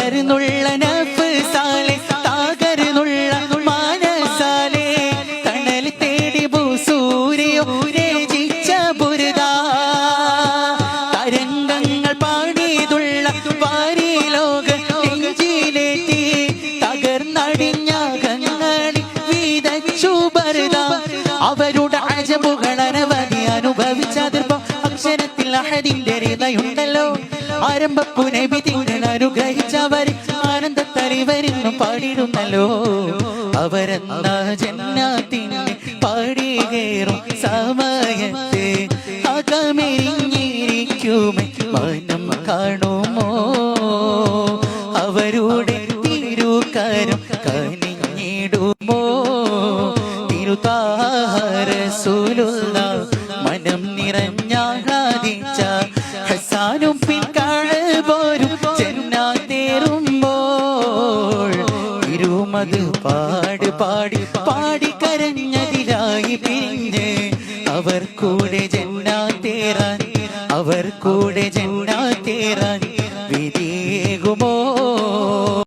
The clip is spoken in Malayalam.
തകർന്നുള്ള നഫ്സാലെ തകർന്നുള്ള മനസാലെ തണൽ തേടി ഭൂസൂര്യോ രചിച്ച ബുർദ തരംഗങ്ങൾ പാടിയതുള്ള വാരിലോക നെഞ്ചിലേറ്റി തകർന്നടിഞ്ഞ ഗംഗളി വിതച്ചു ബർദ അവരുടെ അജബുകൾ അനവധി അനുഭവിച്ചതിർപ്പം അക്ഷരത്തിൽ അഹദിന്റെ ഹൃദയുണ്ടല്ലോ ആരംഭപ്പു നബി തിങ്ങൾ അനുഗ്രഹിച്ചവർ ആനന്ദത്തറിവരെന്നും പാടിയിരുന്നല്ലോ അവരെന്ന ജന്നാത്തിനെ പാടികേറും സമയത്ത് അകമെരിഞ്ഞിരിക്കുമേ മനം കാണുമോ അവരുടെ തിരുകരം കനിഞ്ഞിടുമോ തിരുതാഹ റസൂലുള്ള മനം നിറഞ്ഞാഹ്ലാദിച്ച ഹസാനും പിൻകാഴപോരും ജന്നാത്തേറുമ്പോൾ ഇരുമത് പാടി പാടി പാടി കരഞ്ഞതിലായി പിരിഞ്ഞ് അവർ കൂടെ ജന്നാത്തേറാൻ അവർ കൂടെ ജന്നാത്തേറാൻ വിധിയേകുമോ